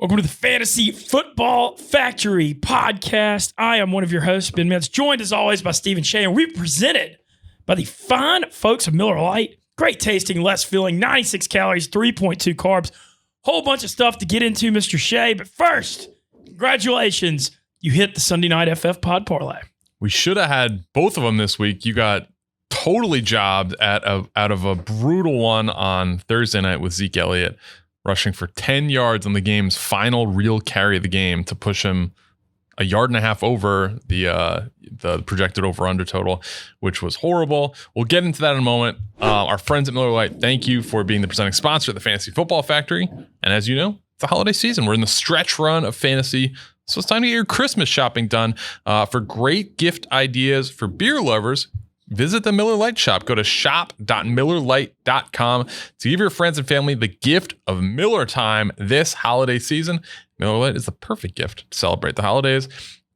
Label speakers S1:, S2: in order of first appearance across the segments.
S1: Welcome to the Fantasy Football Factory podcast. I am one of your hosts, Ben Mintz, joined as always by Steven Cheah, and we're presented by the fine folks of Miller Lite. Great tasting, less filling, 96 calories, 3.2 carbs. Whole bunch of stuff to get into, Mr. Cheah. But first, congratulations. You hit the Sunday night FF Pod Parlay.
S2: We should have had both of them this week. You got totally jobbed out of a brutal one on Thursday night with Zeke Elliott, rushing for 10 yards on the game's final real carry of the game to push him a yard and a half over the projected over-under total, which was horrible. We'll get into that in a moment. Our friends at Miller Lite, thank you for being the presenting sponsor of the Fantasy Football Factory. And as you know, it's the holiday season. We're in the stretch run of fantasy, so it's time to get your Christmas shopping done. For great gift ideas for beer lovers, visit the Miller Lite shop. Go to shop.millerlite.com to give your friends and family the gift of Miller time this holiday season. Miller Lite is the perfect gift to celebrate the holidays.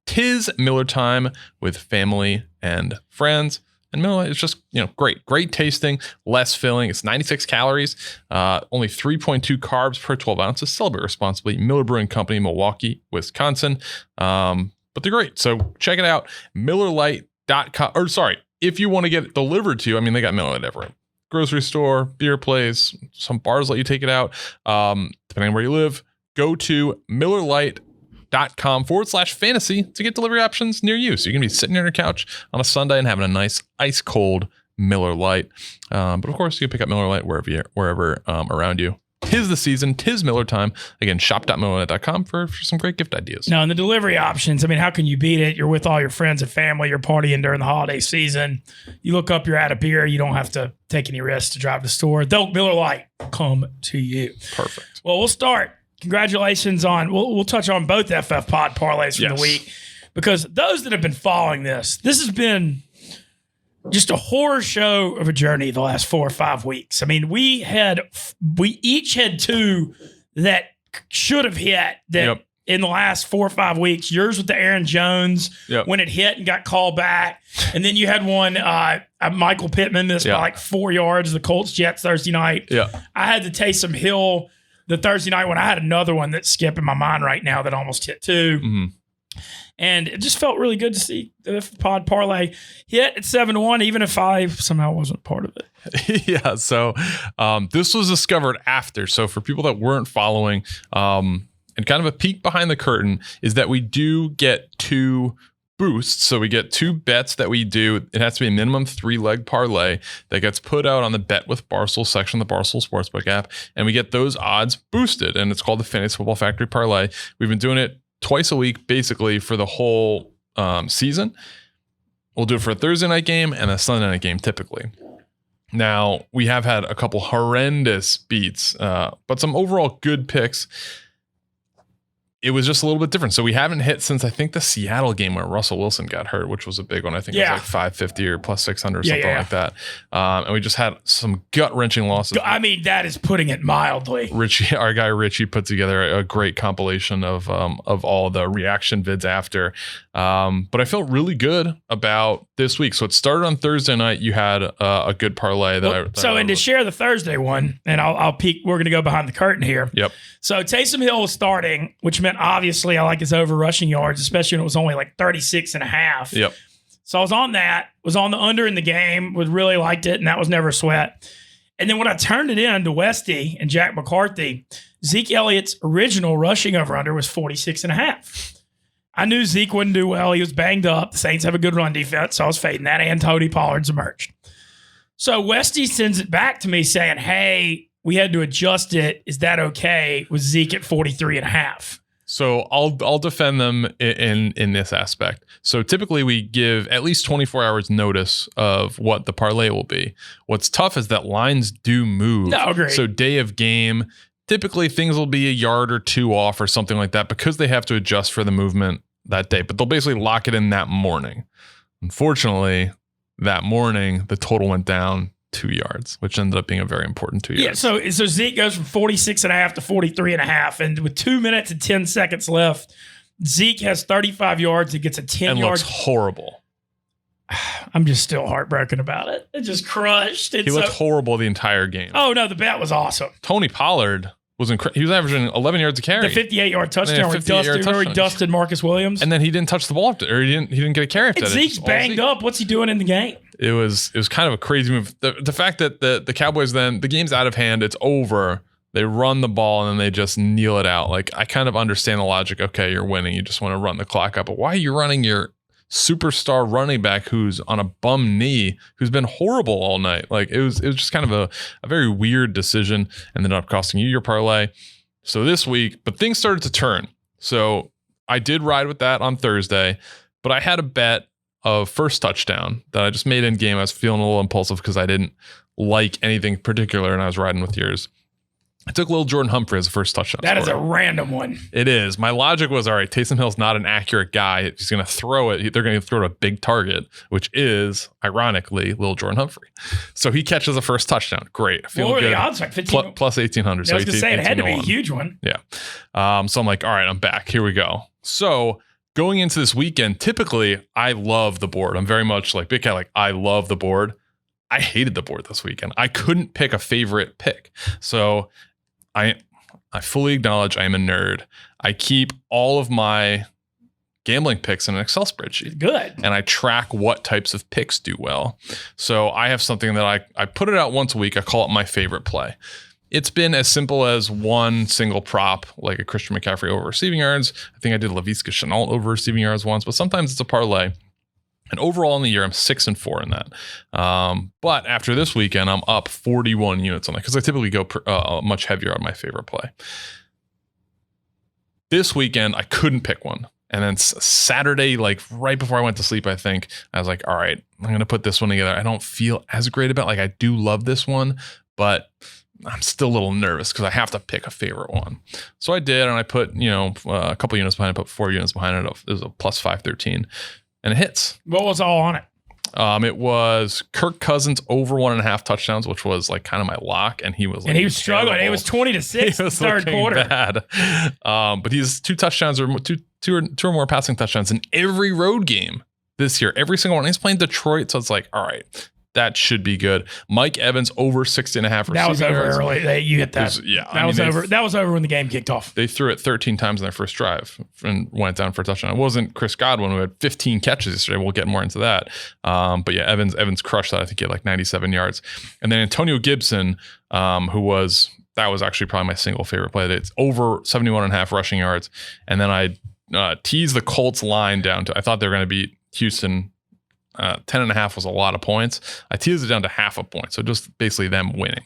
S2: 'Tis Miller time with family and friends. And Miller Lite is just, great tasting, less filling. It's 96 calories, only 3.2 carbs per 12 ounces. Celebrate responsibly. Miller Brewing Company, Milwaukee, Wisconsin. But they're great. So check it out. MillerLite.com. If you want to get it delivered to you, they got Miller Lite everywhere. Grocery store, beer place, some bars let you take it out. Depending on where you live, go to MillerLite.com/fantasy to get delivery options near you. So you can be sitting on your couch on a Sunday and having a nice ice cold Miller Lite. But of course, you can pick up Miller Lite wherever around you. 'Tis the season, 'tis Miller time. Again, shop.millerlite.com for some great gift ideas.
S1: Now, in the delivery options, how can you beat it? You're with all your friends and family. You're partying during the holiday season. You look up, you're out of beer. You don't have to take any risks to drive to the store. Miller Lite come to you.
S2: Perfect.
S1: Well, we'll start. Congratulations on, we'll touch on both FF Pod Parlays from the week, because those that have been following this has been just a horror show of a journey the last 4 or 5 weeks. We each had two that should have hit that in the last 4 or 5 weeks. Yours with the Aaron Jones when it hit and got called back. And then you had one, Michael Pittman missed by like 4 yards, the Colts Jets Thursday night.
S2: Yeah. I
S1: had the Taysom Hill the Thursday night when I had another one that's skipping my mind right now that almost hit too.
S2: Mm-hmm.
S1: And it just felt really good to see the Pod Parlay hit at 7-1, even if I somehow wasn't part of it.
S2: Yeah, so this was discovered after. So for people that weren't following, and kind of a peek behind the curtain, is that we do get 2 boosts. So we get 2 bets that we do. It has to be a minimum 3-leg parlay that gets put out on the Bet with Barstool section of the Barstool Sportsbook app. And we get those odds boosted. And it's called the Fantasy Football Factory Parlay. We've been doing it twice a week, basically, for the whole season. We'll do it for a Thursday night game and a Sunday night game, typically. Now, we have had a couple horrendous beats, but some overall good picks. It was just a little bit different. So we haven't hit since, I think, the Seattle game where Russell Wilson got hurt, which was a big one. I think it was like 550 or plus 600 or something like that. And we just had some gut-wrenching losses.
S1: That is putting it mildly.
S2: Our guy Richie put together a great compilation of all the reaction vids after. But I felt really good about this week. So it started on Thursday night. You had a good parlay
S1: to share the Thursday one, and I'll peek. We're going to go behind the curtain here.
S2: Yep.
S1: So Taysom Hill was starting, which meant obviously I like his over rushing yards, especially when it was only like 36.5.
S2: Yep.
S1: So I was on that, was on the under in the game, really liked it, and that was never a sweat. And then when I turned it in to Westy and Jack McCarthy, Zeke Elliott's original rushing over under was 46.5. I knew Zeke wouldn't do well. He was banged up. The Saints have a good run defense, so I was fading that, and Tony Pollard's emerged. So Westy sends it back to me saying, hey, we had to adjust it. Is that okay with Zeke at 43.5?
S2: So I'll defend them in this aspect. So typically we give at least 24 hours notice of what the parlay will be. What's tough is that lines do move.
S1: No, agreed.
S2: So day of game, typically things will be a yard or 2 off or something like that because they have to adjust for the movement that day. But they'll basically lock it in that morning. Unfortunately, that morning, the total went down 2 yards, which ended up being a very important 2 yards.
S1: Yeah, so Zeke goes from 46.5 to 43.5, and with 2 minutes and 10 seconds left, Zeke has 35 yards. He gets a 10-yard.
S2: And looks horrible.
S1: I'm just still heartbroken about it. It just crushed.
S2: He looked horrible the entire game.
S1: Oh, no, the bet was awesome.
S2: Tony Pollard was incredible. He was averaging 11 yards a carry.
S1: The 58-yard touchdown where he dusted Marcus Williams.
S2: And then he didn't touch the ball after, or he didn't get a carry after that.
S1: Zeke's banged up. What's he doing in the game?
S2: It was kind of a crazy move. The fact that the Cowboys, then the game's out of hand, it's over. They run the ball and then they just kneel it out. Like, I kind of understand the logic. Okay, you're winning. You just want to run the clock up. But why are you running your superstar running back who's on a bum knee, who's been horrible all night? Like, it was just kind of a very weird decision, and ended up costing you your parlay. So this week, but things started to turn. So I did ride with that on Thursday, but I had a bet of first touchdown that I just made in game. I was feeling a little impulsive because I didn't like anything particular, and I was riding with yours. I took little Jordan Humphrey as a first touchdown.
S1: That is a random one.
S2: It is. My logic was, all right, Taysom Hill's not an accurate guy. If he's going to throw it, they're going to throw it a big target, which is, ironically, little Jordan Humphrey. So he catches a first touchdown. Great. I feel good. What were the odds? Like 15? Plus 1,800.
S1: I was going to say, it had to be a huge one.
S2: Yeah. So I'm like, all right, I'm back. Here we go. So going into this weekend, typically, I love the board. I'm very much like Big Cat, like, I love the board. I hated the board this weekend. I couldn't pick a favorite pick. So I fully acknowledge I am a nerd. I keep all of my gambling picks in an Excel spreadsheet.
S1: Good.
S2: And I track what types of picks do well. So I have something that I put it out once a week. I call it my favorite play. It's been as simple as one single prop, like a Christian McCaffrey over receiving yards. I think I did Laviska Shenault over receiving yards once, but sometimes it's a parlay. And overall in the year, I'm 6-4 in that. But after this weekend, I'm up 41 units on that because I typically go much heavier on my favorite play. This weekend, I couldn't pick one. And then Saturday, like right before I went to sleep, I think, I was like, all right, I'm going to put this one together. I don't feel as great about it. Like, I do love this one, but I'm still a little nervous because I have to pick a favorite one. So I did, and I put, a couple units behind it, put 4 units behind it. It was a plus 513. And it hits.
S1: What was all on it?
S2: It was Kirk Cousins over 1.5 touchdowns, which was like kind of my lock, and he was
S1: like, and he was struggling. Terrible. It was 20-6 in the third quarter.
S2: Bad. But he's 2 touchdowns or two or more passing touchdowns in every road game this year. Every single one. He's playing Detroit, so it's like, all right, that should be good. Mike Evans over 60.5.
S1: That was over early. You hit that. That was over when the game kicked off.
S2: They threw it 13 times in their first drive and went down for a touchdown. It wasn't Chris Godwin who had 15 catches yesterday. We'll get more into that. But yeah, Evans crushed that. I think he had like 97 yards. And then Antonio Gibson, that was actually probably my single favorite play. It's over 71.5 rushing yards. And then I teased the Colts line down to, I thought they were going to beat Houston. 10.5 was a lot of points. I teased it down to half a point. So just basically them winning.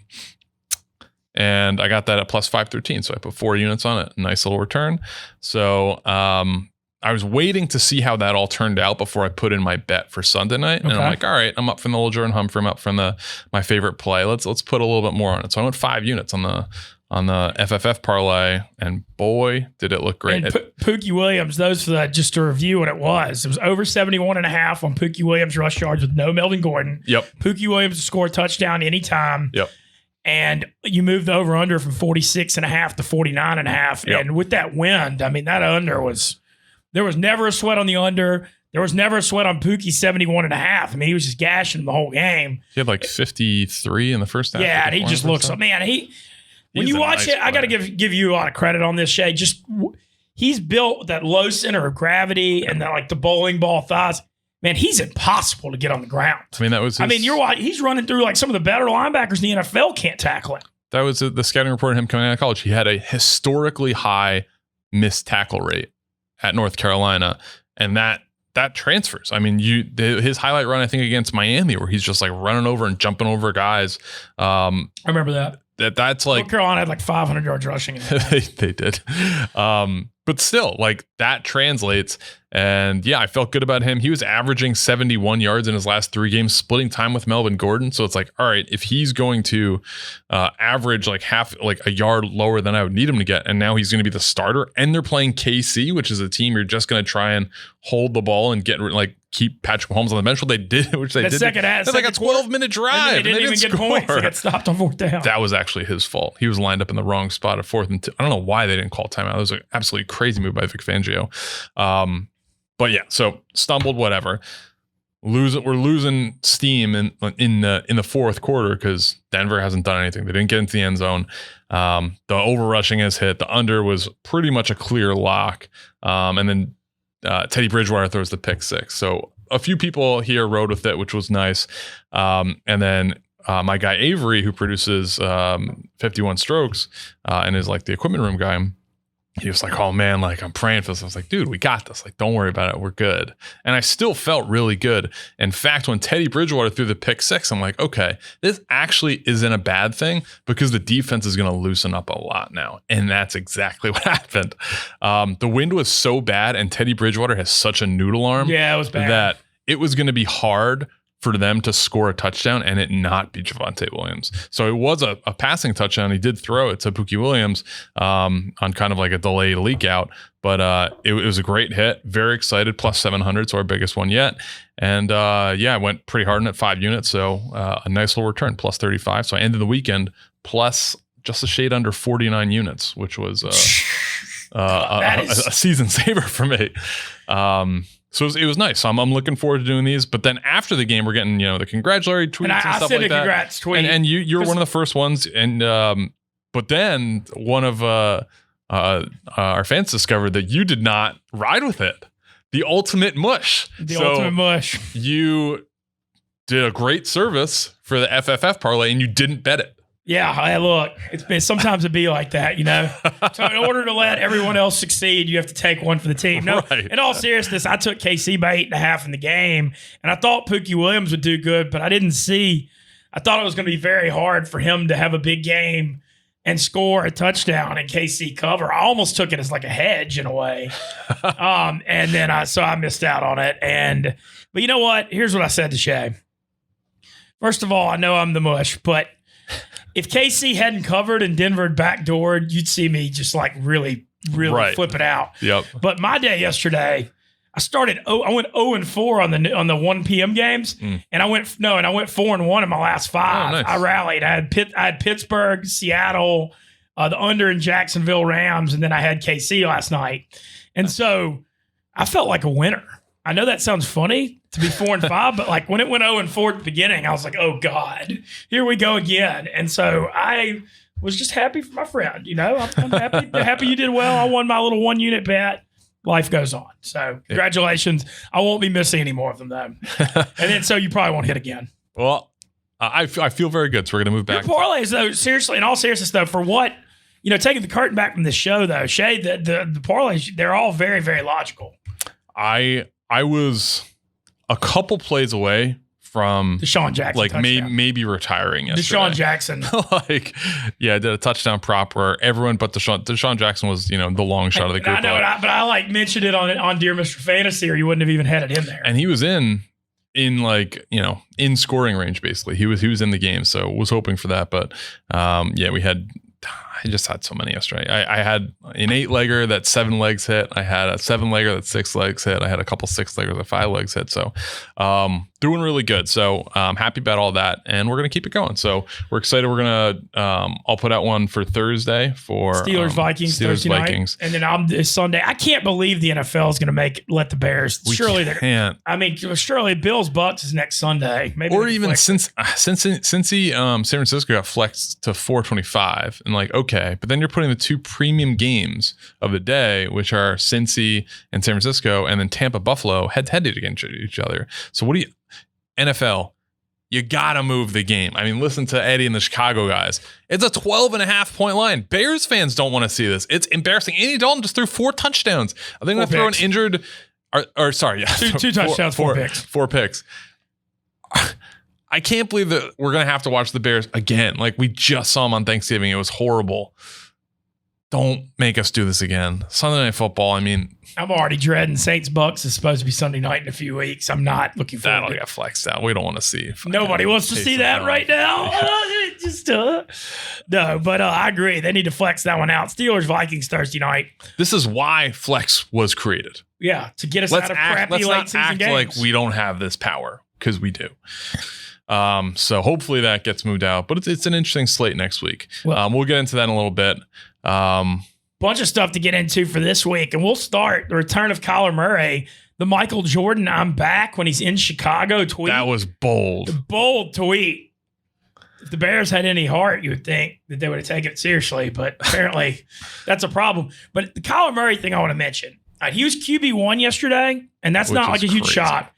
S2: And I got that at plus 513. So I put 4 units on it. Nice little return. So I was waiting to see how that all turned out before I put in my bet for Sunday night. And I'm like, all right, I'm up from the little Jordan Humphrey. I'm up from my favorite play. Let's put a little bit more on it. So I went 5 units on the FFF parlay, and boy, did it look great.
S1: And Pookie Williams, just to review what it was over 71.5 on Pookie Williams rush yards with no Melvin Gordon.
S2: Yep.
S1: Pookie Williams to score a touchdown anytime.
S2: Yep.
S1: And you move the over under from 46.5 to 49.5.
S2: Yep.
S1: And with that wind, I mean, that under there was never a sweat on the under. There was never a sweat on Pookie 71.5. I mean, he was just gashing the whole game.
S2: He had like 53 in the first half.
S1: Yeah, and he just looks, man, when you watch it, I got to give you a lot of credit on this, Shay. He's built with that low center of gravity and the bowling ball thighs. Man, he's impossible to get on the ground.
S2: I mean,
S1: he's running through like some of the better linebackers in the NFL can't tackle him.
S2: That was the scouting report of him coming out of college. He had a historically high missed tackle rate at North Carolina, and that transfers. I mean, his highlight run, I think, against Miami, where he's just like running over and jumping over guys.
S1: I remember that.
S2: That's like
S1: North Carolina had like 500 yards rushing.
S2: They did. But still, like, that translates. And yeah, I felt good about him. He was averaging 71 yards in his last 3 games, splitting time with Melvin Gordon. So it's like, all right, if he's going to average like a yard lower than I would need him to get, and now he's going to be the starter, and they're playing KC, which is a team you're just going to try and hold the ball and get keep Patrick Mahomes on the bench. They did, which they did. It's like a 12-minute drive.
S1: They didn't even get points. They got stopped on 4th down.
S2: That was actually his fault. He was lined up in the wrong spot at 4th and 2. I don't know why they didn't call timeout. It was an absolutely crazy move by Vic Fangio. But yeah, so stumbled, whatever. we're losing steam in the fourth quarter because Denver hasn't done anything. They didn't get into the end zone. The over rushing has hit. The under was pretty much a clear lock. And then Teddy Bridgewater throws the pick six. So a few people here rode with it, which was nice. And then my guy Avery, who produces 51 Strokes and is like the equipment room guy, he was like, oh man, like I'm praying for this. I was like, dude, we got this. Like, don't worry about it. We're good. And I still felt really good. In fact, when Teddy Bridgewater threw the pick six, I'm like, okay, this actually isn't a bad thing because the defense is going to loosen up a lot now. And that's exactly what happened. The wind was so bad and Teddy Bridgewater has such a noodle arm.
S1: Yeah, it was bad.
S2: That it was going to be hard for them to score a touchdown and it not be Javonte Williams. So it was a passing touchdown. He did throw it to Pookie Williams on kind of like a delayed leak out, but it was a great hit. Very excited. Plus 700, so our biggest one yet. And I went pretty hard in it, 5 units. So a nice little return, plus 35. So I ended the weekend plus just a shade under 49 units, which was a season saver for me. So it was nice. So I'm looking forward to doing these. But then after the game, we're getting the congratulatory tweets and stuff like that.
S1: Congrats tweet.
S2: And you're one of the first ones. And but then one of our fans discovered that you did not ride with it. The ultimate mush.
S1: Ultimate mush. You
S2: did a great service for the FFF parlay, and you didn't bet it.
S1: Yeah, look, sometimes it'd be like that, So in order to let everyone else succeed, you have to take one for the team. No, right. In all seriousness, I took KC by 8.5 in the game, and I thought Pookie Williams would do good, but I thought it was going to be very hard for him to have a big game and score a touchdown and KC cover. I almost took it as like a hedge in a way. And then I missed out on it. But you know what? Here's what I said to Shay. First of all, I know I'm the mush, but if KC hadn't covered and Denver had backdoored, you'd see me just like really flip it out.
S2: Yep.
S1: But my day yesterday, I went 0-4 on the 1 p.m. games, and I went 4-1 in my last 5.
S2: Oh, nice.
S1: I rallied. I had Pittsburgh, Seattle, the under in Jacksonville Rams, and then I had KC last night. And so I felt like a winner. I know that sounds funny to be 4-5, but like when it went 0-4 at the beginning, I was like, oh God, here we go again. And so I was just happy for my friend. I'm happy you did well. I won my little 1 unit bet. Life goes on. So congratulations. I won't be missing any more of them though. And then so you probably won't hit again.
S2: Well, I feel very good. So we're going to move back.
S1: Your parlays though, seriously, in all seriousness though, for what, taking the curtain back from the show though, Shay, the parlays, they're all very, very logical.
S2: I was a couple plays away from
S1: Deshaun Jackson,
S2: like maybe retiring yesterday.
S1: Deshaun Jackson,
S2: I did a touchdown prop where everyone but Deshaun Jackson was the long shot of the group.
S1: I know, but I like mentioned it on Dear Mr. Fantasy, or you wouldn't have even had it in there.
S2: And he was in scoring range basically. He was in the game, so was hoping for that. But I just had so many yesterday. I had an 8-legger that 7 legs hit. I had a 7-legger that 6 legs hit. I had a couple 6-leggers that 5 legs hit. So doing really good. So happy about all that. And we're going to keep it going. So we're excited. We're going to, I'll put out one for Thursday for
S1: Steelers-Vikings Thursday night. And then this Sunday. I can't believe the NFL is going to let the Bears.
S2: Surely they can't.
S1: I mean, surely Bills-Bucks is next Sunday. Maybe
S2: or even since San Francisco got flexed to 425 and okay, but then you're putting the 2 premium games of the day, which are Cincy and San Francisco, and then Tampa Buffalo head-to-head against each other. So what do you NFL, you got to move the game. I mean, listen to Eddie and the Chicago guys. It's a 12.5 point line. Bears fans don't want to see this. It's embarrassing. Andy Dalton just threw 4 touchdowns. I think going to throw an injured,
S1: two touchdowns, 4 picks.
S2: 4 picks. I can't believe that we're going to have to watch the Bears again. Like we just saw them on Thanksgiving. It was horrible. Don't make us do this again. Sunday Night Football, I mean.
S1: I'm already dreading Saints-Bucks is supposed to be Sunday night in a few weeks. I'm not looking forward to it.
S2: That'll get flexed out. We don't want to see.
S1: Nobody wants to see that right now. No, but I agree. They need to flex that one out. Steelers-Vikings Thursday night.
S2: This is why flex was created.
S1: Yeah, to get us out of crappy late season games.
S2: Let's not act like we don't have this power, because we do. So hopefully that gets moved out. But it's an interesting slate next week. Well, we'll get into that in a little bit.
S1: Bunch of stuff to get into for this week, and we'll start the return of Kyler Murray. the Michael Jordan "I'm back" when he's in Chicago tweet.
S2: That was bold.
S1: The bold tweet. If the Bears had any heart, you would think that they would have taken it seriously, but apparently that's a problem. But the Kyler Murray thing I want to mention. He was QB1 yesterday, and that's not like a huge shot.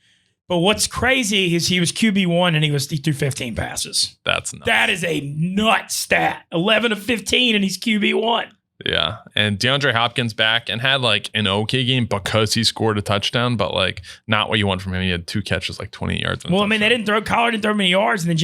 S1: But what's crazy is he was QB1 and he threw 15 passes.
S2: That's nuts.
S1: That is a nut stat. 11 of 15 and he's QB1.
S2: Yeah. And DeAndre Hopkins back and had like an okay game because he scored a touchdown, but like not what you want from him. He had 2 catches, like 20 yards.
S1: Well, I mean, Kyler didn't throw many yards, and then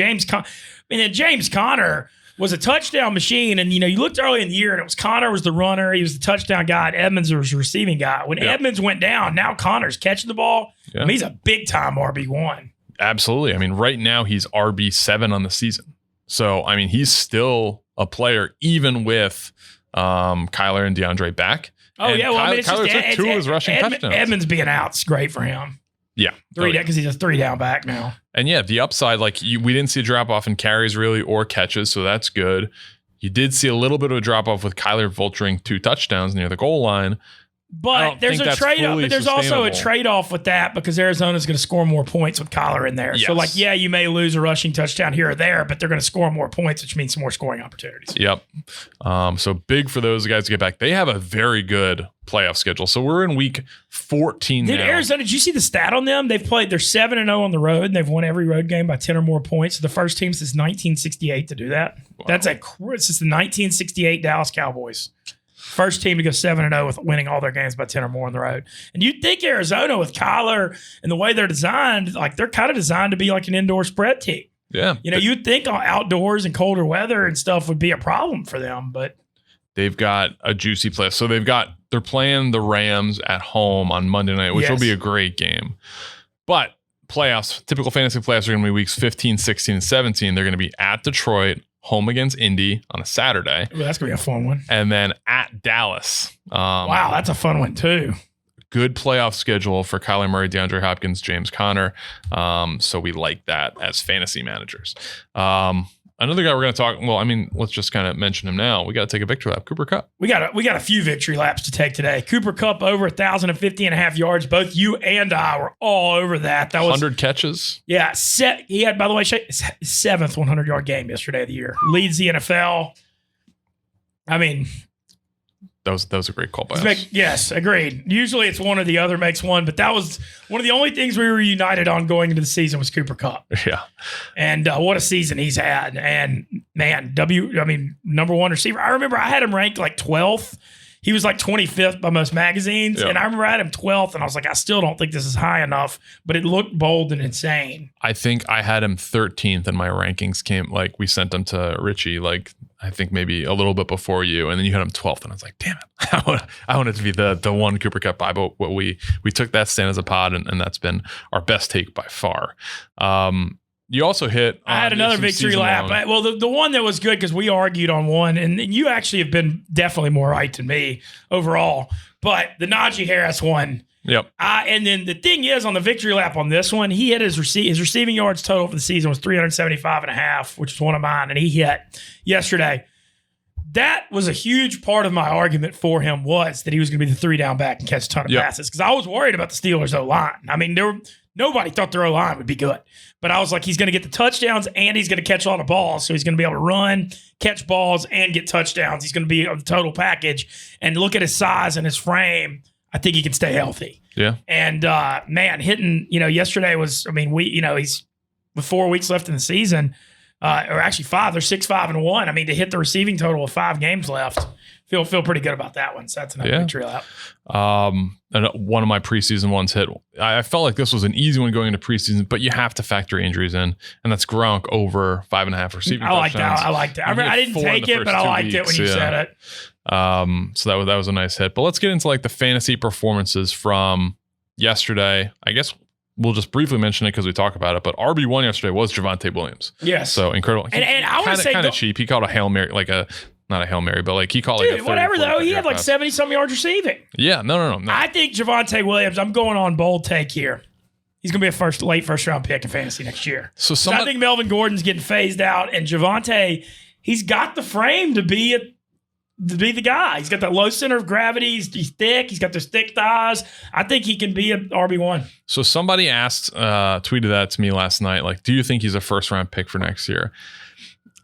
S1: James Conner was a touchdown machine. And, you looked early in the year and it was Conner was the runner. He was the touchdown guy. And Edmonds was the receiving guy. When Edmonds went down, now Conner's catching the ball. Yeah. I mean, he's a big time RB1.
S2: Absolutely. I mean, right now he's RB7 on the season. So, I mean, he's still a player even with Kyler and DeAndre back.
S1: Oh, and
S2: Kyler,
S1: I mean,
S2: Kyler took 2 of his rushing touchdowns.
S1: Edmonds being out is great for him.
S2: Yeah.
S1: Because he's a 3-down back now.
S2: And yeah, the upside, we didn't see a drop off in carries really or catches, so that's good. You did see a little bit of a drop off with Kyler vulturing 2 touchdowns near the goal line.
S1: But there's a trade-off. But there's also a trade-off with that because Arizona's going to score more points with Kyler in there. Yes. So, you may lose a rushing touchdown here or there, but they're going to score more points, which means some more scoring opportunities.
S2: Yep. So big for those guys to get back. They have a very good playoff schedule. So we're in week 14 now.
S1: Arizona, did you see the stat on them? They're 7-0 on the road, and they've won every road game by 10 or more points. The first team since 1968 to do that. Wow. That's since the 1968 Dallas Cowboys. First team to go 7-0 with winning all their games by 10 or more on the road. And you'd think Arizona with Kyler and the way they're designed, they're kind of designed to be like an indoor spread team.
S2: Yeah.
S1: You'd think outdoors and colder weather and stuff would be a problem for them, but
S2: they've got a juicy play. So they're playing the Rams at home on Monday night, which will be a great game. But playoffs, typical fantasy playoffs are going to be weeks 15, 16, and 17. They're going to be at Detroit, home against Indy on a Saturday.
S1: Ooh, that's going to be a fun one.
S2: And then at Dallas.
S1: Wow, that's a fun one too.
S2: Good playoff schedule for Kyler Murray, DeAndre Hopkins, James Conner. So we like that as fantasy managers. Another guy we're going to talk. Well, I mean, let's just kind of mention him now. We got to take a victory lap. Cooper Kupp.
S1: We got a few victory laps to take today. Cooper Kupp over 1,050.5 yards. Both you and I were all over that. That was
S2: 100 catches.
S1: Yeah, he had, by the way, his 7th 100-yard game yesterday of the year. Leads the NFL. I mean,
S2: that was a great call by us.
S1: Yes, agreed. Usually it's one or the other makes one, but that was one of the only things we were united on going into the season was Cooper Kupp.
S2: Yeah.
S1: And what a season he's had. And man, number 1 receiver. I remember I had him ranked 12th. He was 25th by most magazines. Yep. And I remember I had him 12th and I was like, I still don't think this is high enough, but it looked bold and insane.
S2: I think I had him 13th and my rankings came, we sent them to Richie, I think maybe a little bit before you, and then you had him 12th, and I was like, damn it, I want it to be the one Cooper Kupp buy, but we took that stand as a pod, and that's been our best take by far. You also hit.
S1: I had another victory lap. Well, the one that was good because we argued on one, and you actually have been definitely more right than me overall. But the Najee Harris one.
S2: Yep.
S1: And then the thing is, on the victory lap on this one, he hit his receiving yards total for the season was 375.5, which was one of mine, and he hit yesterday. That was a huge part of my argument for him was that he was going to be the 3-down back and catch a ton of passes because I was worried about the Steelers' O-line. I mean, nobody thought their O-line would be good, but I was like, he's going to get the touchdowns and he's going to catch a lot of balls, so he's going to be able to run, catch balls, and get touchdowns. He's going to be a total package, and look at his size and his frame. I think he can stay healthy.
S2: Yeah.
S1: And, hitting, yesterday was, he's with 4 weeks left in the season, or actually 5. They're 6-5-1. I mean, to hit the receiving total with 5 games left, feel pretty good about that one. So that's another victory lap.
S2: And one of my preseason ones hit. I felt like this was an easy one going into preseason, but you have to factor injuries in, and that's Gronk over 5.5 receiving touchdowns.
S1: I like that. I didn't take it, but I liked it when you said it.
S2: So that was a nice hit. But let's get into the fantasy performances from yesterday. I guess we'll just briefly mention it because we talk about it. But RB1 yesterday was Javonte Williams.
S1: Yes.
S2: So incredible.
S1: And I want to say
S2: kind of cheap. He caught a Hail Mary, not a Hail Mary, but he caught a 30,
S1: whatever though. He had 70-some yards receiving.
S2: Yeah, no.
S1: I think Javonte Williams. I'm going on bold take here. He's going to be a late first round pick in fantasy next year. So I think Melvin Gordon's getting phased out, and Javonte, he's got the frame to be to be the guy. He's got that low center of gravity. He's thick. He's got those thick thighs. I think he can be an RB1.
S2: So somebody tweeted that to me last night. Like, do you think he's a first-round pick for next year?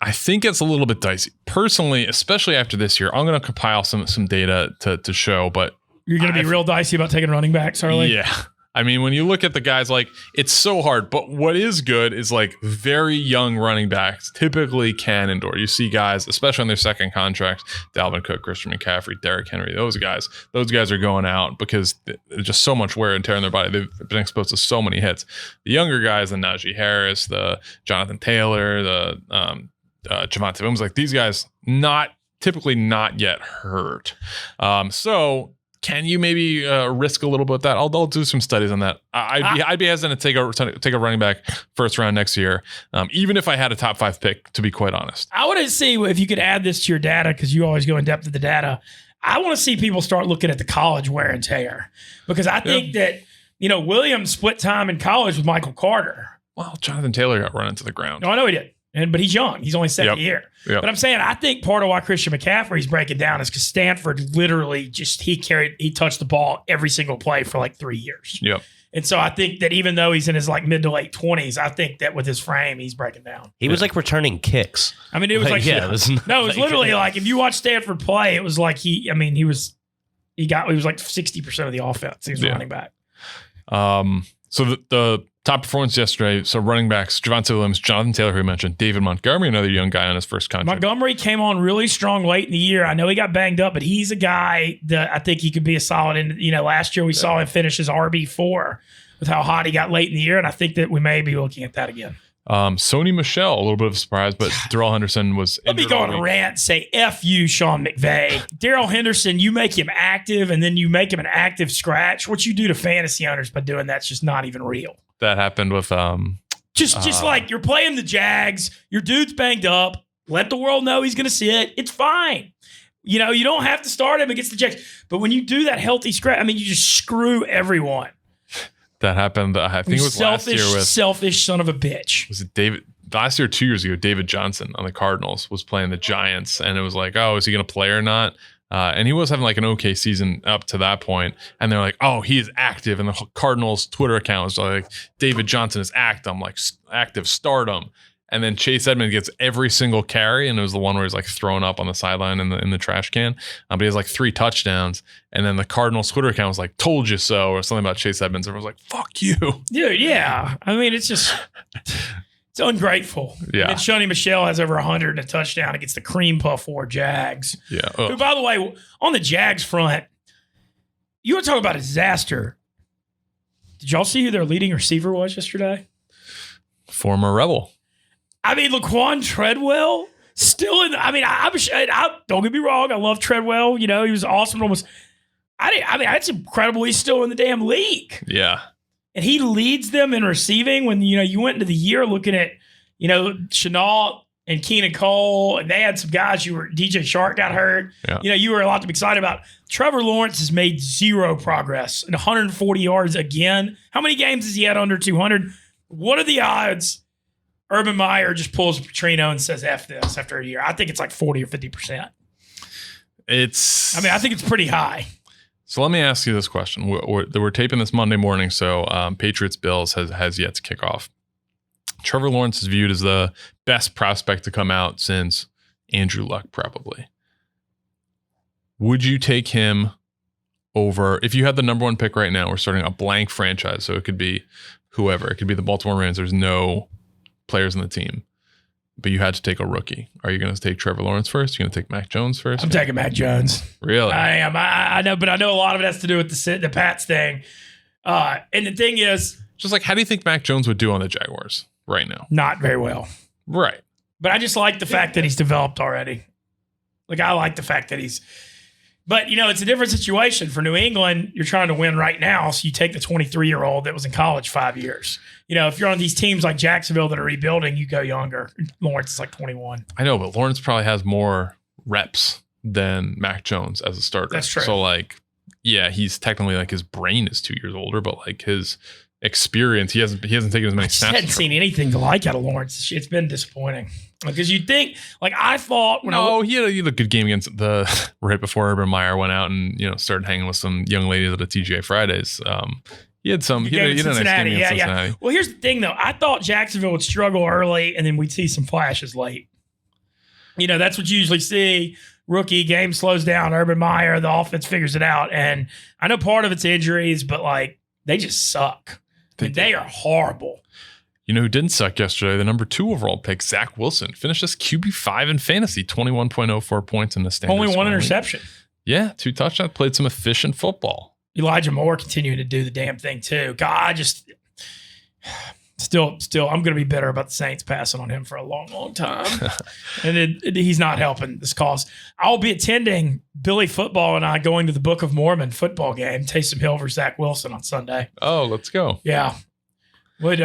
S2: I think it's a little bit dicey. Personally, especially after this year, I'm going to compile some data to show, but
S1: you're going to be real dicey about taking running backs, Harley?
S2: Yeah. I mean, when you look at the guys, like, it's so hard. But what is good is, like, very young running backs typically can endure. You see guys, especially on their second contract, Dalvin Cook, Christian McCaffrey, Derrick Henry, those guys are going out because there's just so much wear and tear in their body. They've been exposed to so many hits. The younger guys, the Najee Harris, the Jonathan Taylor, the Javonte Williams, like, these guys typically not yet hurt. So can you maybe risk a little bit of that? I'll do some studies on that. I'd be hesitant to take a running back first round next year, even if I had a top 5 pick, to be quite honest.
S1: I want to see if you could add this to your data, because you always go in depth with the data. I want to see people start looking at the college wear and tear, because I think that, Williams split time in college with Michael Carter.
S2: Well, Jonathan Taylor got run into the ground.
S1: No, I know he did. But he's young. He's only second year. Yep. But I'm saying, I think part of why Christian McCaffrey's breaking down is because Stanford literally he touched the ball every single play for like 3 years.
S2: Yep.
S1: And so I think that even though he's in his like mid to late 20s, I think that with his frame, he's breaking down.
S3: He was like returning kicks.
S1: I mean, it was
S3: it was
S1: literally like, if you watch Stanford play, it was like he was like 60% of the offense. He was running back.
S2: So the top performance yesterday, so running backs, Javonte Williams, Jonathan Taylor, who we mentioned, David Montgomery, another young guy on his first contract.
S1: Montgomery came on really strong late in the year. I know he got banged up, but he's a guy that I think he could be a solid. And, last year we saw him finish as RB4 with how hot he got late in the year, and I think that we may be looking at that again.
S2: Sony Michel, a little bit of a surprise, but Darrell Henderson was
S1: Let me go on a rant, say F you, Sean McVay. Darrell Henderson, you make him active, and then you make him an active scratch. What you do to fantasy owners by doing that's just not even real.
S2: That happened with
S1: just like you're playing the Jags, your dude's banged up, let the world know he's gonna sit. It's fine. You don't have to start him against the Jags. But when you do that healthy scratch, I mean, you just screw everyone.
S2: That happened. I think it was last year with
S1: selfish son of a bitch.
S2: Was it David? Last year, 2 years ago, David Johnson on the Cardinals was playing the Giants, and it was like, oh, is he going to play or not? And he was having like an okay season up to that point, and they're like, oh, he is active, and the Cardinals Twitter account was like, David Johnson is active. I'm like, active, start him. And then Chase Edmonds gets every single carry, and it was the one where he's like thrown up on the sideline in the trash can. But he has like 3 touchdowns, and then the Cardinals Twitter account was like, "Told you so," or something about Chase Edmonds. Everyone was like, "Fuck you,
S1: dude." Yeah, I mean, it's just it's ungrateful.
S2: Yeah.
S1: And Sony Michel has over 100 and a touchdown against the cream puff 4 Jags.
S2: Yeah.
S1: Who, by the way, on the Jags front, you want to talk about a disaster? Did y'all see who their leading receiver was yesterday?
S2: Former Rebel.
S1: I mean, Laquan Treadwell still in. I mean, I don't get me wrong. I love Treadwell. He was awesome. It's incredible. He's still in the damn league.
S2: Yeah,
S1: and he leads them in receiving. When you went into the year looking at Chenault and Keenan Cole, and they had some guys. DJ Shark got hurt.
S2: Yeah.
S1: You were a lot to be excited about. Trevor Lawrence has made 0 progress and 140 yards again. How many games has he had under 200? What are the odds? Urban Meyer just pulls Petrino and says F this after a year. I think it's like 40 or 50%. I think it's pretty high.
S2: So let me ask you this question. We're taping this Monday morning, so Patriots-Bills has yet to kick off. Trevor Lawrence is viewed as the best prospect to come out since Andrew Luck, probably. Would you take him over, if you had the number 1 pick right now, we're starting a blank franchise, so it could be whoever. It could be the Baltimore Ravens. There's no players in the team, but you had to take a rookie. Are you going to take Trevor Lawrence first? Are you going to take Mac Jones first?
S1: I'm taking Mac Jones.
S2: Really?
S1: I am. I know, but I know a lot of it has to do with the Pats thing. And the thing is,
S2: just like, how do you think Mac Jones would do on the Jaguars right now?
S1: Not very well.
S2: Right.
S1: But I just like the fact that he's developed already. Like, I like the fact that he's. But, it's a different situation. For New England, you're trying to win right now, so you take the 23-year-old that was in college 5 years. If you're on these teams like Jacksonville that are rebuilding, you go younger. Lawrence is like 21.
S2: I know, but Lawrence probably has more reps than Mac Jones as a starter.
S1: That's true.
S2: So, he's technically his brain is 2 years older, but his experience. He hasn't taken as many snaps.
S1: I hadn't seen anything to like out of Lawrence. It's been disappointing. Because you'd think, like I thought when
S2: he had a good game against right before Urban Meyer went out and started hanging with some young ladies at a TGA Fridays. He had a nice game against Cincinnati.
S1: Yeah. Well, here's the thing though. I thought Jacksonville would struggle early and then we'd see some flashes late. That's what you usually see. Rookie game slows down. Urban Meyer, the offense figures it out. And I know part of it's injuries, but like they just suck. They are horrible.
S2: You know who didn't suck yesterday? The number 2 overall pick, Zach Wilson, finished as QB5 in fantasy, 21.04 points in the standard.
S1: Only one interception.
S2: Yeah, 2 touchdowns. Played some efficient football.
S1: Elijah Moore continuing to do the damn thing too. God, still, I'm going to be bitter about the Saints passing on him for a long, long time. And he's not helping this cause. I'll be attending Billy Football and I going to the Book of Mormon football game, Taysom Hill versus Zach Wilson on Sunday.
S2: Oh, let's go.
S1: Yeah. Would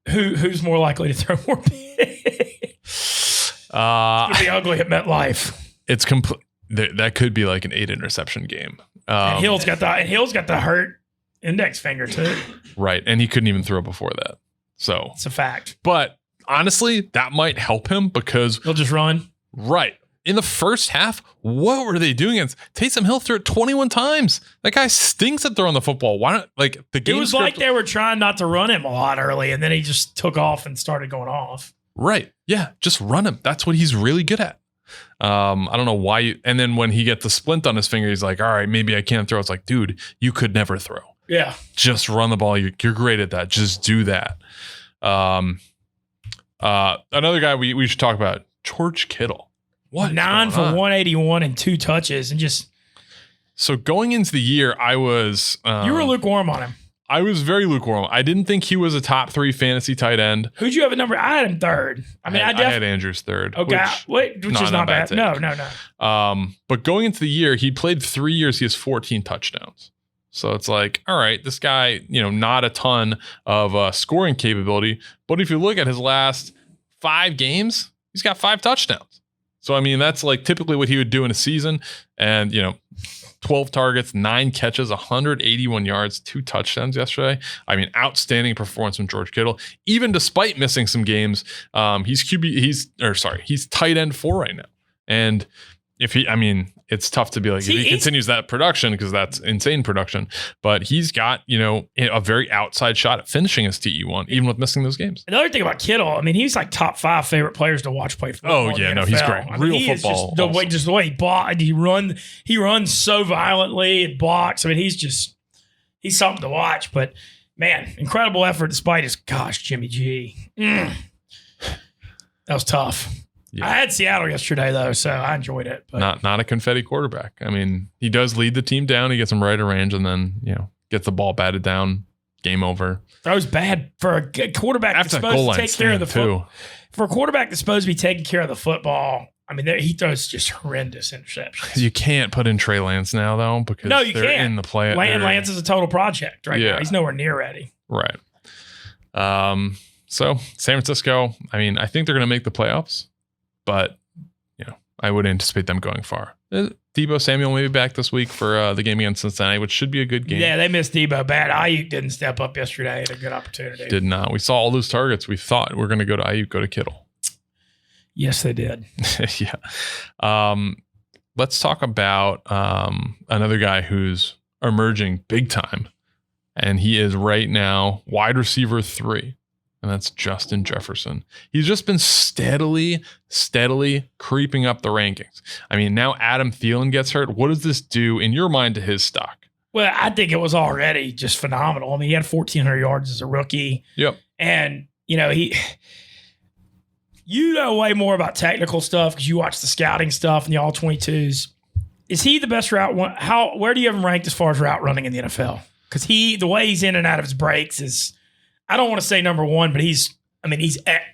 S1: who's more likely to throw more picks? It's going to be ugly at MetLife.
S2: It's complete. That could be like an 8 interception game.
S1: And Hill's got the hurt index finger too.
S2: Right. And he couldn't even throw before that. So
S1: it's a fact.
S2: But honestly, that might help him because
S1: he'll just run.
S2: Right. In the first half, what were they doing against Taysom Hill? Threw it 21 times. That guy stinks at throwing the football. Why not? Like the game.
S1: It was like they were trying not to run him a lot early, and then he just took off and started going off.
S2: Right. Yeah. Just run him. That's what he's really good at. I don't know why. And then when he gets the splint on his finger, he's like, all right, maybe I can't throw. It's like, dude, you could never throw.
S1: Yeah.
S2: Just run the ball. You're great at that. Just do that. Another guy we should talk about, George Kittle. What
S1: 9 for 181 and 2 touches and just.
S2: So going into the year, I was.
S1: You were lukewarm on him.
S2: I was very lukewarm. I didn't think he was a top 3 fantasy tight end.
S1: Who'd you have at number? I had him 3rd. I had
S2: Andrews 3rd.
S1: Okay, which is not bad. No.
S2: But going into the year, he played 3 years. He has 14 touchdowns. So it's like, all right, this guy, not a ton of scoring capability. But if you look at his last 5 games, he's got 5 touchdowns. So, I mean, that's like typically what he would do in a season. And, 12 targets, 9 catches, 181 yards, 2 touchdowns yesterday. I mean, outstanding performance from George Kittle. Even despite missing some games, he's tight end 4 right now. And it's tough to be like, if he continues that production, because that's insane production, but he's got, a very outside shot at finishing his TE1, even with missing those games.
S1: Another thing about Kittle, he's like top 5 favorite players to watch play football.
S2: Oh, yeah, no, he's great. Real football.
S1: Just the way he blocks, he runs so violently, it blocks. He's something to watch, but man, incredible effort despite his, Jimmy G. That was tough. Yeah. I had Seattle yesterday, though, so I enjoyed it. But.
S2: Not a confetti quarterback. He does lead the team down. He gets them right at range and then, gets the ball batted down. Game over.
S1: That was bad for a quarterback that's supposed to take care of the football. For a quarterback that's supposed to be taking care of the football, he throws just horrendous interceptions.
S2: You can't put in Trey Lance now, though, because they're in the play.
S1: Lance is a total project right now. He's nowhere near ready.
S2: Right. So, San Francisco, I think they're going to make the playoffs. But, I would anticipate them going far. Deebo Samuel may be back this week for the game against Cincinnati, which should be a good game.
S1: Yeah, they missed Deebo bad. Ayuk didn't step up yesterday. Had a good opportunity.
S2: Did not. We saw all those targets. We thought we're going to go to Ayuk, go to Kittle.
S1: Yes, they did.
S2: Yeah. Let's talk about another guy who's emerging big time. And he is right now wide receiver 3. And that's Justin Jefferson. He's just been steadily creeping up the rankings. Now Adam Thielen gets hurt. What does this do in your mind to his stock?
S1: Well, I think it was already just phenomenal. He had 1,400 yards as a rookie.
S2: Yep.
S1: And, you know way more about technical stuff because you watch the scouting stuff and the all-22s. Is he the best route? Where do you have him ranked as far as route running in the NFL? Because the way he's in and out of his breaks is... I don't want to say number 1, but he's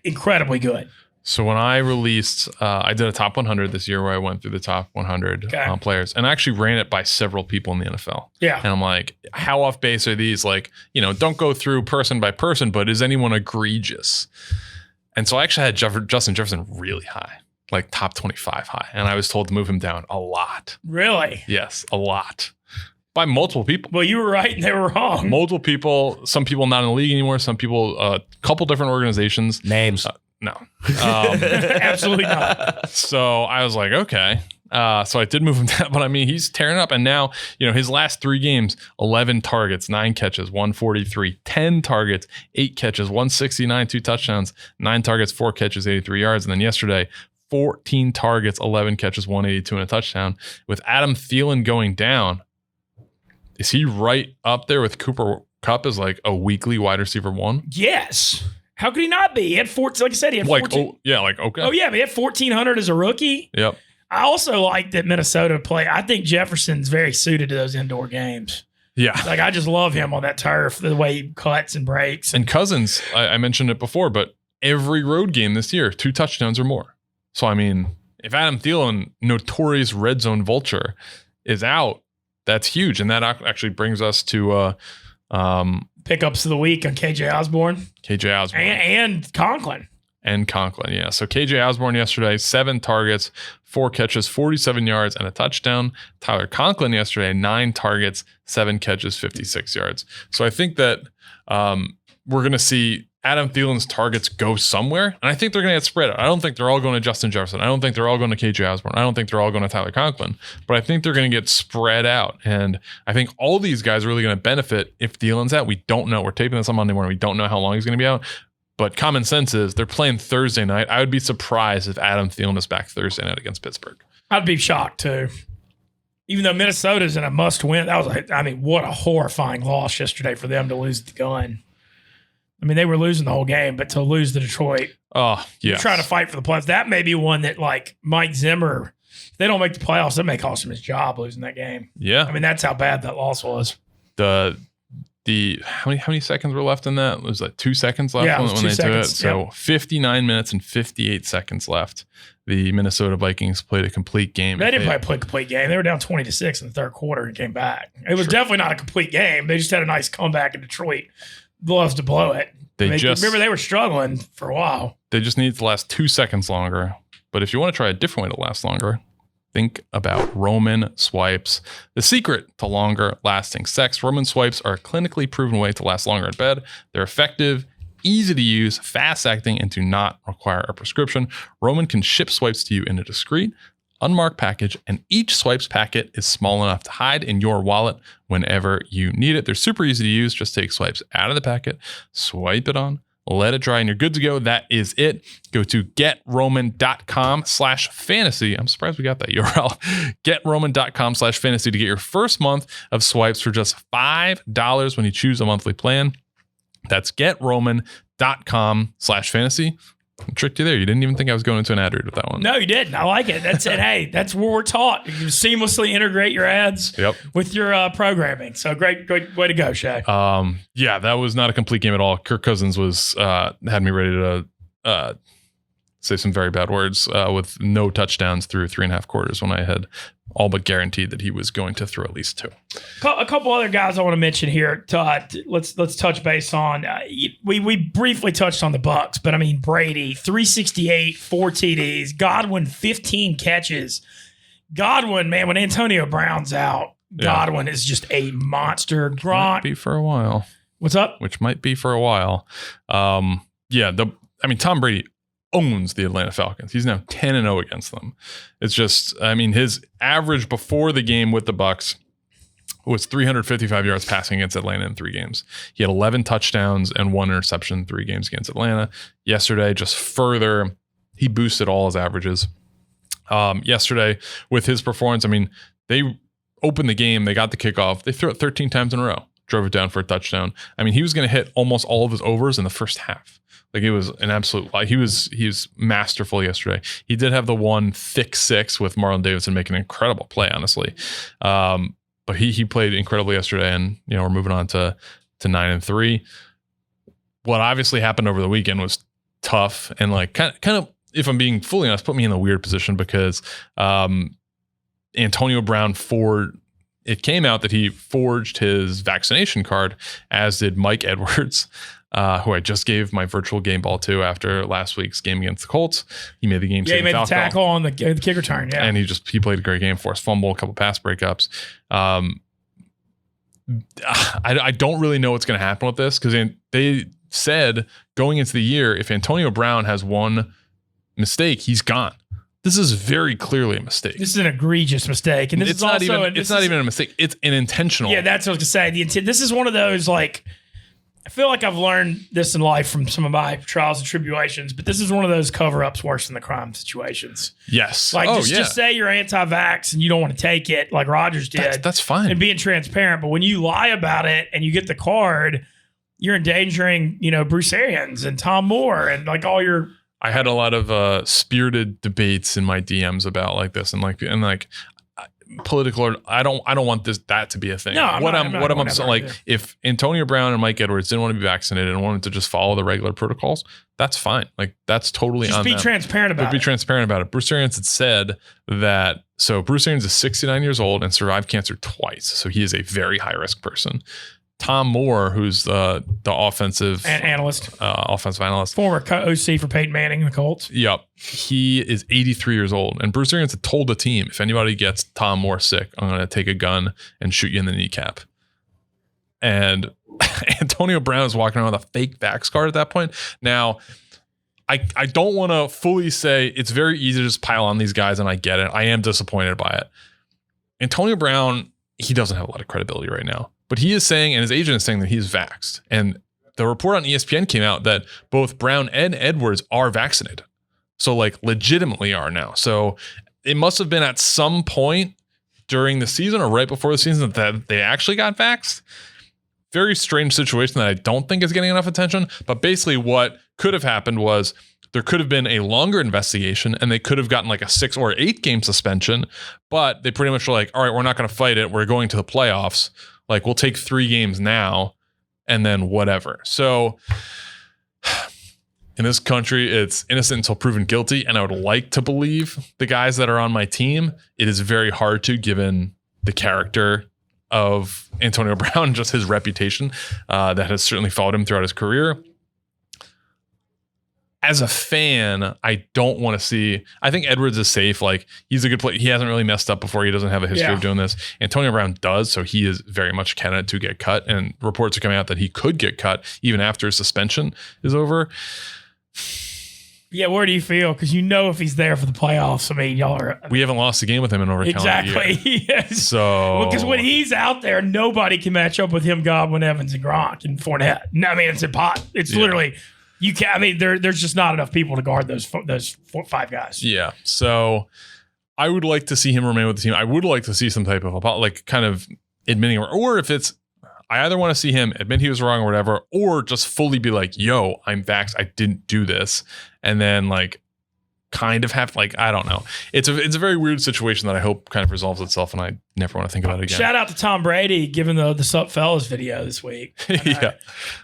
S1: incredibly good.
S2: So when I released, I did a top 100 this year where I went through the top 100 players and I actually ran it by several people in the NFL.
S1: Yeah.
S2: And I'm like, how off base are these? Like, don't go through person by person, but is anyone egregious? And so I actually had Justin Jefferson really high, like top 25 high. And I was told to move him down a lot.
S1: Really?
S2: Yes, a lot. by multiple people.
S1: Well, you were right and they were wrong.
S2: Multiple people, some people not in the league anymore, some people, a couple different organizations.
S3: Names.
S2: No.
S1: Absolutely not.
S2: So I was like, okay. So I did move him down, but I mean, he's tearing up. And now, his last 3 games, 11 targets, 9 catches, 143, 10 targets, 8 catches, 169, 2 touchdowns, 9 targets, 4 catches, 83 yards. And then yesterday, 14 targets, 11 catches, 182 and a touchdown. With Adam Thielen going down, is he right up there with Cooper Kupp as like a weekly wide receiver 1?
S1: Yes. How could he not be? He had 14, like I said, he had 14.
S2: Okay.
S1: Oh, yeah, but he had 1,400 as a rookie.
S2: Yep.
S1: I also like that Minnesota play. I think Jefferson's very suited to those indoor games.
S2: Yeah.
S1: Like, I just love him on that turf, the way he cuts and breaks.
S2: And Cousins, I mentioned it before, but every road game this year, 2 touchdowns or more. So, I mean, if Adam Thielen, notorious red zone vulture, is out, that's huge. And that actually brings us to
S1: pickups of the week on KJ Osborne. And Conklin.
S2: And Conklin, yeah. So KJ Osborne yesterday, 7 targets, 4 catches, 47 yards, and a touchdown. Tyler Conklin yesterday, 9 targets, 7 catches, 56 yards. So I think that we're going to see Adam Thielen's targets go somewhere, and I think they're going to get spread out. I don't think they're all going to Justin Jefferson. I don't think they're all going to KJ Osborne. I don't think they're all going to Tyler Conklin, but I think they're going to get spread out. And I think all these guys are really going to benefit if Thielen's out. We don't know. We're taping this on Monday morning. We don't know how long he's going to be out, but common sense is they're playing Thursday night. I would be surprised if Adam Thielen is back Thursday night against Pittsburgh.
S1: I'd be shocked too. Even though Minnesota's in a must-win, what a horrifying loss yesterday for them to lose the gun. I mean, they were losing the whole game, but to lose to Detroit, trying to fight for the playoffs, that may be one that, like, Mike Zimmer, if they don't make the playoffs, that may cost him his job losing that game.
S2: Yeah.
S1: I mean, that's how bad that loss was.
S2: The how many seconds were left in that? It was like 2 seconds left when they did it. So 59 minutes and 58 seconds left. The Minnesota Vikings played a complete game.
S1: They didn't play a complete game. They were down 20-6 in the third quarter and came back. It was definitely not a complete game. They just had a nice comeback in Detroit. Loves to blow it. Remember, they were struggling for a while. They
S2: just need to last 2 seconds longer. But if you want to try a different way to last longer, think about Roman swipes. The secret to longer lasting sex. Roman swipes are a clinically proven way to last longer in bed. They're effective, easy to use, fast acting, and do not require a prescription. Roman can ship swipes to you in a discreet, unmarked package, and each swipes packet is small enough to hide in your wallet whenever you need it. They're super easy to use. Just take swipes out of the packet, swipe it on, let it dry, and you're good to go. That is it. Go to getroman.com/fantasy. I'm surprised we got that URL. Getroman.com/fantasy to get your first month of swipes for just $5 when you choose a monthly plan. That's getroman.com/fantasy. I tricked you there. You didn't even think I was going into an ad read with that one.
S1: No, you didn't. I like it. That's it. Hey, that's where we're taught. You seamlessly integrate your ads with your programming. So great way to go, Shay.
S2: Yeah, that was not a complete game at all. Kirk Cousins was had me ready to say some very bad words with no touchdowns through 3.5 quarters when I had all but guaranteed that he was going to throw at least 2.
S1: A couple other guys I want to mention here. Let's touch base on. We briefly touched on the Bucs, but I mean Brady 368, 4 TDs. Godwin 15 catches. Godwin, man, when Antonio Brown's out, Godwin is just a monster. Gronk
S2: might be for a while.
S1: What's up?
S2: Which might be for a while. Tom Brady owns the Atlanta Falcons. He's now 10-0 against them. It's just, his average before the game with the Bucs was 355 yards passing against Atlanta in 3 games. He had 11 touchdowns and 1 interception in 3 games against Atlanta. Yesterday, just further, he boosted all his averages. Yesterday, with his performance, they opened the game, they got the kickoff, they threw it 13 times in a row, drove it down for a touchdown. He was going to hit almost all of his overs in the first half. Like, it was an absolute, he was masterful yesterday. He did have the one thick 6 with Marlon Davidson making an incredible play, honestly. But he played incredibly yesterday, and we're moving on to 9-3. What obviously happened over the weekend was tough, and like kind of, if I'm being fully honest, put me in a weird position because Antonio Brown it came out that he forged his vaccination card, as did Mike Edwards. Who I just gave my virtual game ball to after last week's game against the Colts. He made the game.
S1: Yeah, he made the tackle on the kick return. Yeah,
S2: and he played a great game for us. Fumble, a couple pass breakups. I don't really know what's going to happen with this because they said going into the year, if Antonio Brown has one mistake, he's gone. This is very clearly a mistake.
S1: This is an egregious mistake, and
S2: it's not even a mistake. It's an intentional.
S1: Yeah, that's what I was gonna say. This is one of those, like, I feel like I've learned this in life from some of my trials and tribulations, but this is one of those cover-ups worse than the crime situations.
S2: Yes.
S1: Like, just say you're anti-vax and you don't want to take it, like Rodgers did.
S2: That's fine.
S1: And being transparent, but when you lie about it and you get the card, you're endangering, Bruce Arians and Tom Moore and like all your.
S2: I had a lot of spirited debates in my DMs about like this and political. I don't want that to be a thing.
S1: No,
S2: I'm saying, like, if Antonio Brown and Mike Edwards didn't want to be vaccinated and wanted to just follow the regular protocols, that's fine. Like, that's totally
S1: just
S2: on
S1: be
S2: them.
S1: transparent about it.
S2: Be transparent about it. Bruce Arians had said that. So Bruce Arians is 69 years old and survived cancer twice, so he is a very high risk person. Tom Moore, who's the offensive
S1: analyst,
S2: former
S1: OC for Peyton Manning and the Colts.
S2: Yep, he is 83 years old, and Bruce Arians had told the team, if anybody gets Tom Moore sick, I'm going to take a gun and shoot you in the kneecap. And Antonio Brown is walking around with a fake vax card at that point. Now, I don't want to fully say it's very easy to just pile on these guys, and I get it. I am disappointed by it. Antonio Brown, he doesn't have a lot of credibility right now. But he is saying, and his agent is saying, that he's vaxxed. And the report on ESPN came out that both Brown and Edwards are vaccinated. So, like, legitimately are now. So it must have been at some point during the season or right before the season that they actually got vaxxed. Very strange situation that I don't think is getting enough attention. But basically what could have happened was there could have been a longer investigation and they could have gotten like a 6 or 8 game suspension. But they pretty much were like, all right, we're not going to fight it. We're going to the playoffs. Like, we'll take 3 games now and then whatever. So in this country, it's innocent until proven guilty. And I would like to believe the guys that are on my team. It is very hard to, given the character of Antonio Brown, just his reputation that has certainly followed him throughout his career. As a fan, I don't want to see. I think Edwards is safe. Like, he's a good player. He hasn't really messed up before. He doesn't have a history of doing this. Antonio Brown does, so he is very much a candidate to get cut. And reports are coming out that he could get cut even after his suspension is over.
S1: Yeah, where do you feel? Because if he's there for the playoffs. I mean, y'all are.
S2: We haven't lost a game with him in over a calendar year.
S1: Yes.
S2: So,
S1: because when he's out there, nobody can match up with him, Godwin, Evans, and Gronk and Fournette. No, I mean, it's impossible. It's literally. You can't. I mean, there's just not enough people to guard those 5 guys.
S2: Yeah. So I would like to see him remain with the team. I would like to see some type of kind of admitting, or if it's, I either want to see him admit he was wrong or whatever, or just fully be like, "Yo, I'm vaxxed. I didn't do this," and then like kind of have I don't know. It's a very weird situation that I hope kind of resolves itself, and I never want to think about it again.
S1: Shout out to Tom Brady giving the Sup Fellas video this week.
S2: Yeah,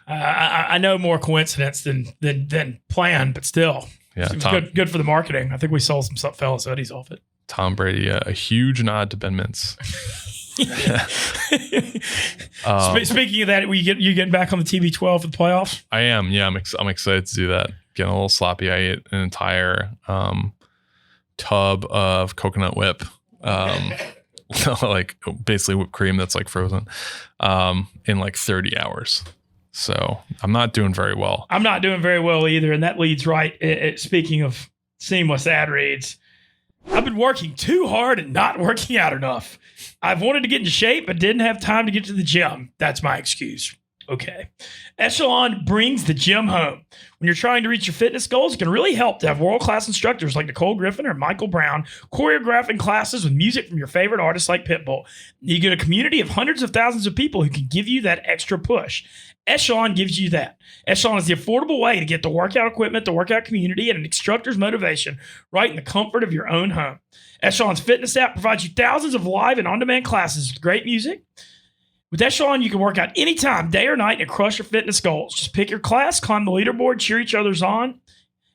S1: I know more coincidence than planned, but still,
S2: yeah,
S1: good for the marketing. I think we sold some Sup Fellas hoodies off it.
S2: Tom Brady, a huge nod to Ben Mintz.
S1: Speaking of that, you getting back on the TB12 for the playoffs?
S2: I am. Yeah, I'm excited to do that. Getting a little sloppy. I ate an entire tub of coconut whip, like basically whipped cream that's like frozen, in like 30 hours. So I'm not doing very well.
S1: I'm not doing very well either, and that leads right. Speaking of seamless ad reads, I've been working too hard and not working out enough. I've wanted to get into shape, but didn't have time to get to the gym. That's my excuse. Okay. Echelon brings the gym home. When you're trying to reach your fitness goals, it can really help to have world-class instructors like Nicole Griffin or Michael Brown choreographing classes with music from your favorite artists like Pitbull. You get a community of hundreds of thousands of people who can give you that extra push. Echelon gives you that. Echelon is the affordable way to get the workout equipment, the workout community, and an instructor's motivation right in the comfort of your own home. Echelon's fitness app provides you thousands of live and on-demand classes with great music. With Echelon, you can work out anytime, day or night, and crush your fitness goals. Just pick your class, climb the leaderboard, cheer each other's on,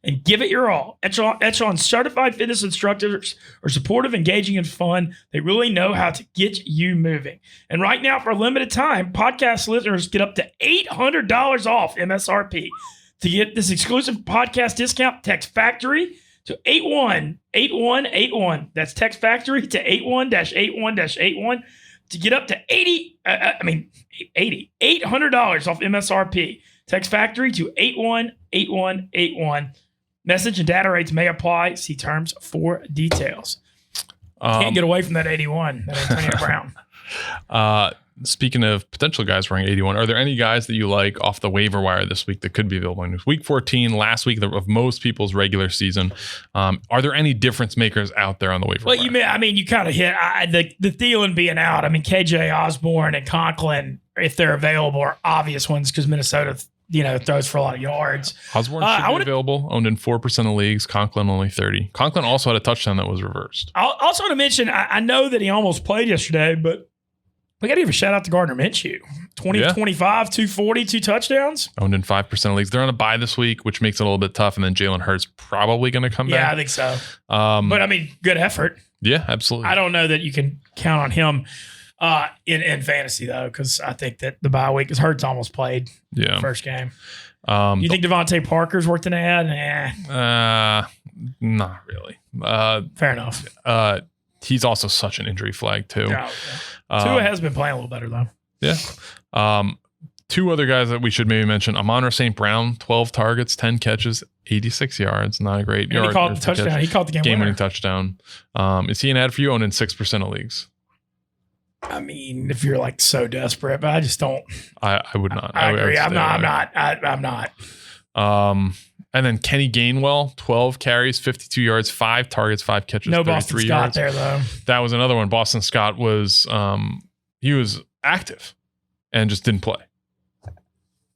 S1: and give it your all. Echelon's certified fitness instructors are supportive, engaging, and fun. They really know how to get you moving. And right now, for a limited time, podcast listeners get up to $800 off MSRP. To get this exclusive podcast discount, text FACTORY to 818181. That's text FACTORY to 81-81-81 to get up to $800 off MSRP. Text Factory to 818181. Message and data rates may apply. See terms for details. Can't get away from that 81, that Antonio Brown.
S2: Speaking of potential guys wearing 81, are there any guys that you like off the waiver wire this week that could be available in week 14, last week of most people's regular season? Are there any difference makers out there on the waiver wire?
S1: Well, you kind of hit the Thielen being out. I mean, KJ Osborne and Conklin, if they're available, are obvious ones because Minnesota, throws for a lot of yards.
S2: Osborne should be available, owned in 4% of leagues. Conklin only 30. Conklin also had a touchdown that was reversed.
S1: I also want to mention, I know that he almost played yesterday, but we got to give a shout out to Gardner Minshew. 25, 240, 2 touchdowns.
S2: Owned in 5% of leagues. They're on a bye this week, which makes it a little bit tough. And then Jalen Hurts probably going to come back.
S1: Yeah, I think so. But I mean, good effort.
S2: Yeah, absolutely.
S1: I don't know that you can count on him in fantasy, though, because I think that the bye week, because Hurts almost played the first game. You think Devontae Parker's worth an ad?
S2: Not really.
S1: Fair enough.
S2: He's also such an injury flag, too.
S1: Yeah. Tua has been playing a little better, though.
S2: Yeah. 2 other guys that we should maybe mention. Amon-Ra St. Brown, 12 targets, 10 catches, 86 yards. Not a great yard.
S1: He caught the touchdown. He caught the
S2: game-winning touchdown. Is he an ad for you? Owned in 6% of leagues.
S1: I mean, if you're like so desperate, but I just don't.
S2: I would not.
S1: I agree. I'm not.
S2: And then Kenny Gainwell, 12 carries, 52 yards, 5 targets, 5 catches,
S1: no
S2: 33
S1: Boston Scott
S2: yards.
S1: There, though.
S2: That was another one. Boston Scott was he was active and just didn't play.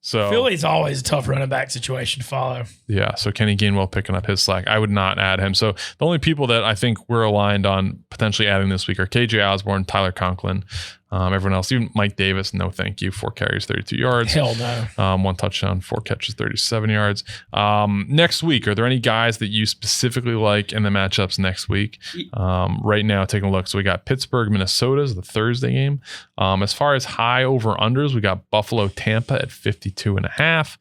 S2: So
S1: Philly's always a tough running back situation to follow.
S2: Yeah, so Kenny Gainwell picking up his slack. I would not add him. So the only people that I think we're aligned on potentially adding this week are KJ Osborne, Tyler Conklin. Everyone else, even Mike Davis, no thank you. 4 carries, 32 yards.
S1: Hell no.
S2: 1 touchdown, 4 catches, 37 yards. Next week, are there any guys that you specifically like in the matchups next week? Right now, taking a look. So we got Pittsburgh, Minnesota is the Thursday game. As far as high over-unders, we got Buffalo, Tampa at 52.5.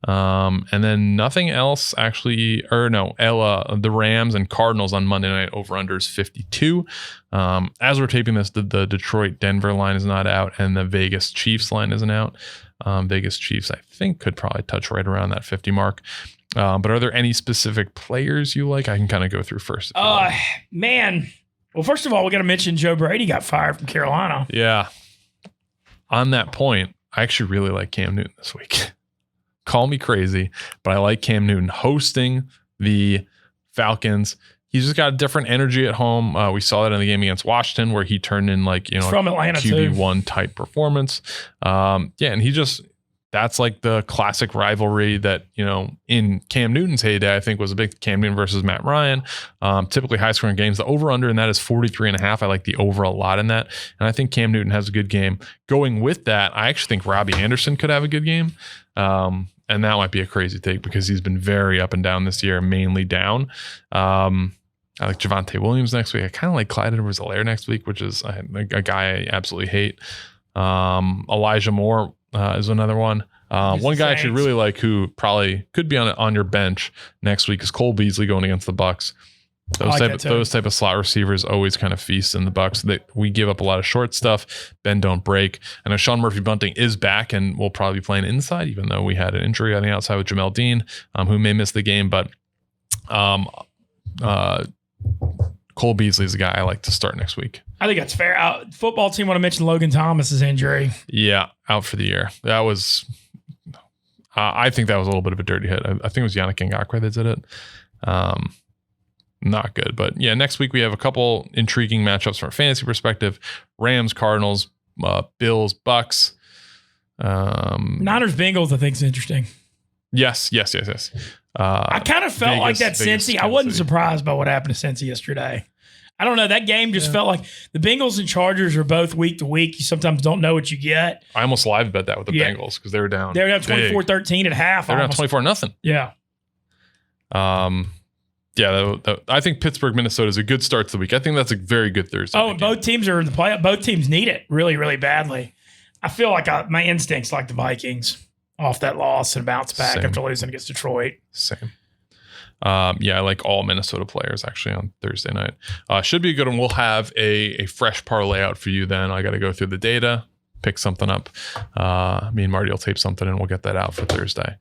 S2: And then nothing else actually, the Rams and Cardinals on Monday night over-unders 52. As we're taping this, the Detroit-Denver line is not out and the Vegas-Chiefs line isn't out. Vegas-Chiefs, I think, could probably touch right around that 50 mark. But are there any specific players you like? I can kind of go through first.
S1: Man. Well, first of all, we got to mention Joe Brady got fired from Carolina.
S2: Yeah. On that point, I actually really like Cam Newton this week. Call me crazy, but I like Cam Newton hosting the Falcons. He's just got a different energy at home. We saw that in the game against Washington where he turned in
S1: from Atlanta
S2: QB1 type performance. And that's like the classic rivalry that, in Cam Newton's heyday, I think was a big Cam Newton versus Matt Ryan. Typically high scoring games. The over under in that is 43.5. I like the over a lot in that. And I think Cam Newton has a good game. Going with that, I actually think Robbie Anderson could have a good game. And that might be a crazy take because he's been very up and down this year, mainly down. I like Javonte Williams next week. I kind of like Clyde Edwards-Helaire next week, which is a guy I absolutely hate. Elijah Moore is another one. One guy I actually really like who probably could be on your bench next week is Cole Beasley going against the Bucs. Those type of slot receivers always kind of feast in the Bucs. That we give up a lot of short stuff. Bend don't break. I know Sean Murphy-Bunting is back and will probably be playing inside, even though we had an injury on the outside with Jamel Dean, who may miss the game. But Cole Beasley is a guy I like to start next week.
S1: I think that's fair. Football team want to mention Logan Thomas's injury.
S2: Yeah, out for the year. That was. I think that was a little bit of a dirty hit. I think it was Yannick Ngakoue that did it. Not good. But yeah, next week we have a couple intriguing matchups from a fantasy perspective. Rams, Cardinals, Bills, Bucks.
S1: Niners, Bengals, I think is interesting.
S2: Yes.
S1: I kind of felt like that Cincy. I wasn't surprised by what happened to Cincy yesterday. I don't know. That game just felt like the Bengals and Chargers are both week to week. You sometimes don't know what you get.
S2: I almost live bet that with the Bengals because they were down.
S1: They were down 24-13 at half.
S2: They were down 24-0.
S1: Yeah.
S2: I think Pittsburgh, Minnesota is a good start to the week. I think that's a very good Thursday.
S1: Oh, and both teams are in the playoff. Both teams need it really, really badly. I feel like my instincts like the Vikings off that loss and bounce back after losing against Detroit.
S2: Same. I like all Minnesota players actually on Thursday night. Should be a good one. We'll have a fresh parlay out for you then. I got to go through the data, pick something up. Me and Marty will tape something and we'll get that out for Thursday.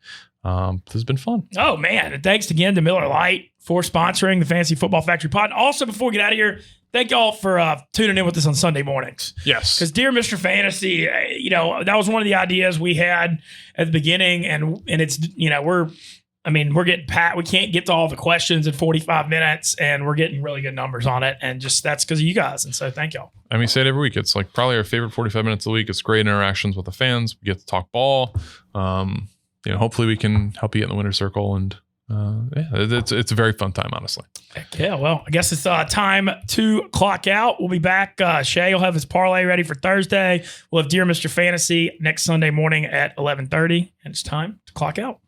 S2: This has been fun.
S1: Oh, man. And thanks again to Miller Lite for sponsoring the Fantasy Football Factory Pod. And also, before we get out of here, thank y'all for tuning in with us on Sunday mornings.
S2: Yes.
S1: Because Dear Mr. Fantasy, that was one of the ideas we had at the beginning. And it's, we're getting we can't get to all the questions in 45 minutes, and we're getting really good numbers on it. And just that's because of you guys. And so thank y'all.
S2: And we say it every week. It's like probably our favorite 45 minutes a week. It's great interactions with the fans. We get to talk ball. Hopefully we can help you get in the winner's circle. And it's a very fun time, honestly.
S1: Yeah, well, I guess it's time to clock out. We'll be back. Shay will have his parlay ready for Thursday. We'll have Dear Mr. Fantasy next Sunday morning at 11:30, and it's time to clock out.